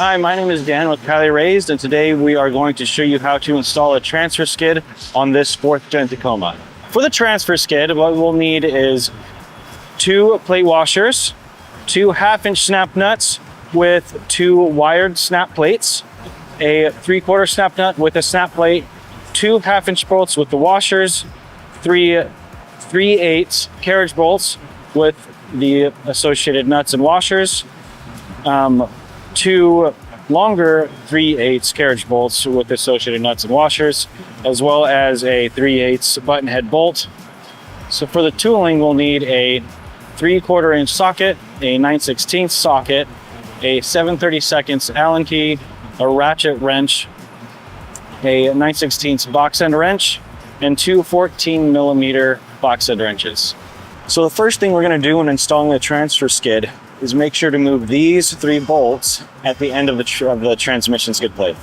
Hi, my name is Dan with Cali, and today we are going to show you how to install a transfer skid on this 4th gen Tacoma. For the transfer skid, what we'll need is 2 plate washers, 2 half-inch snap nuts with 2 wired snap plates, a 3/4 snap nut with a snap plate, 2 half-inch bolts with the washers, 3 3/8 carriage bolts with the associated nuts and washers, 2 longer 3/8 carriage bolts with associated nuts and washers, as well as a 3/8 button head bolt. So for the tooling, we'll need a 3/4 inch socket, a 9/16 socket, a 7/32 Allen key, a ratchet wrench, a 9/16 box end wrench, and 2 14mm box end wrenches. So the first thing we're going to do when installing the transfer skid is make sure to move these 3 bolts at the end of the transmission skid plate.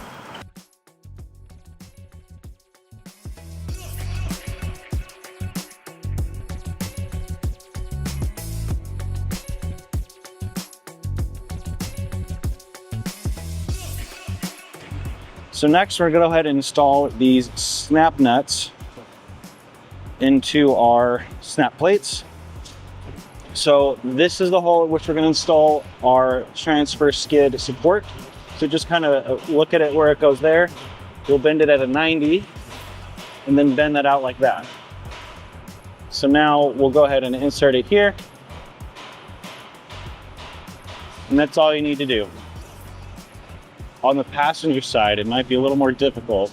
So next we're going to go ahead and install these snap nuts into our snap plates. So this is the hole at which we're going to install our transfer skid support. So just kind of look at it where it goes there. We'll bend it at a 90 and then bend that out like that. So now we'll go ahead and insert it here. And that's all you need to do. On the passenger side, it might be a little more difficult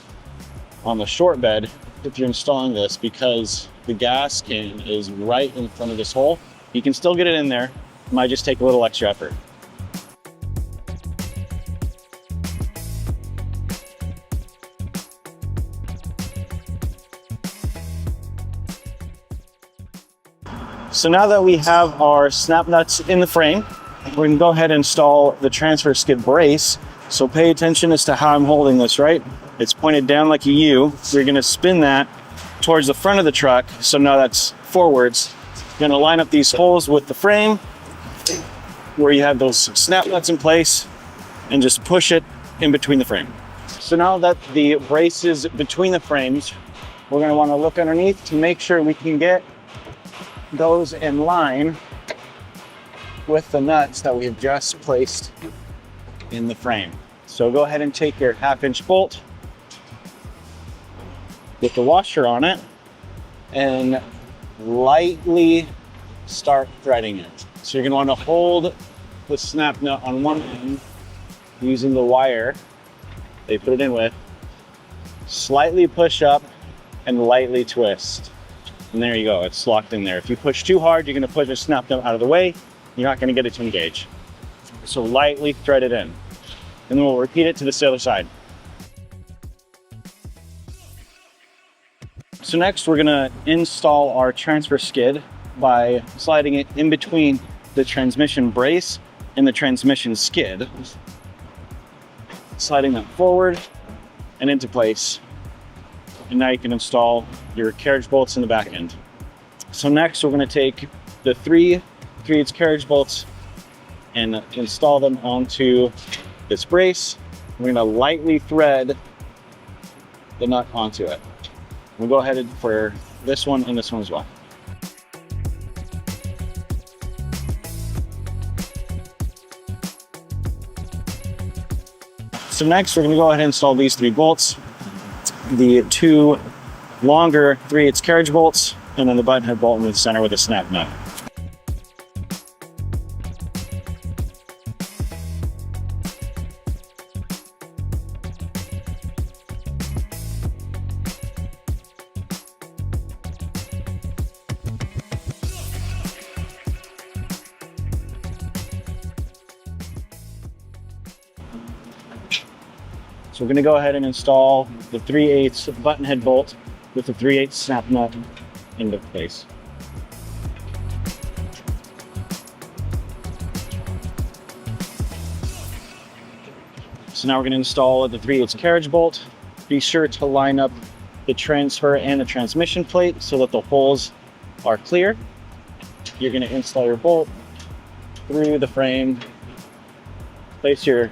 on the short bed if you're installing this because the gas can is right in front of this hole. You can still get it in there. It might just take a little extra effort. So now that we have our snap nuts in the frame, we're gonna go ahead and install the transfer skid brace. So pay attention as to how I'm holding this, right? It's pointed down like a U. So you're gonna spin that towards the front of the truck. So now that's forwards. You're gonna line up these holes with the frame where you have those snap nuts in place and just push it in between the frame. So now that the brace is between the frames, we're gonna wanna look underneath to make sure we can get those in line with the nuts that we've just placed in the frame. So go ahead and take your 1/2-inch bolt with the washer on it and lightly start threading it. So you're going to want to hold the snap nut on one end using the wire they put it in with, slightly push up and lightly twist. And there you go, it's locked in there. If you push too hard, you're going to push the snap nut out of the way. You're not going to get it to engage. So lightly thread it in. And then we'll repeat it to the other side. So next we're gonna install our transfer skid by sliding it in between the transmission brace and the transmission skid. Sliding that forward and into place. And now you can install your carriage bolts in the back end. So next we're gonna take the 3 3/8 carriage bolts and install them onto this brace. We're gonna lightly thread the nut onto it. We'll go ahead for this one and this one as well. So next we're gonna go ahead and install these 3 bolts. The 2 longer 3/8 carriage bolts and then the button head bolt in the center with a snap nut. So we're going to go ahead and install the 3/8 button head bolt with the 3/8 snap nut into place. So now we're going to install the 3/8 carriage bolt. Be sure to line up the transfer and the transmission plate so that the holes are clear. You're going to install your bolt through the frame, place your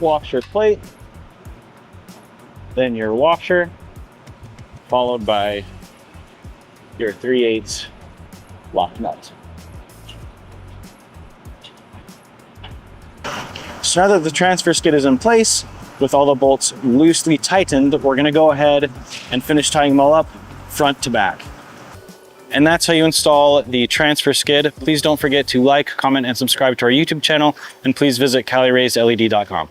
washer plate, then your washer, followed by your 3/8 lock nut. So now that the transfer skid is in place, with all the bolts loosely tightened, we're gonna go ahead and finish tying them all up front to back. And that's how you install the transfer skid. Please don't forget to like, comment, and subscribe to our YouTube channel, and please visit CaliRaisedLED.com.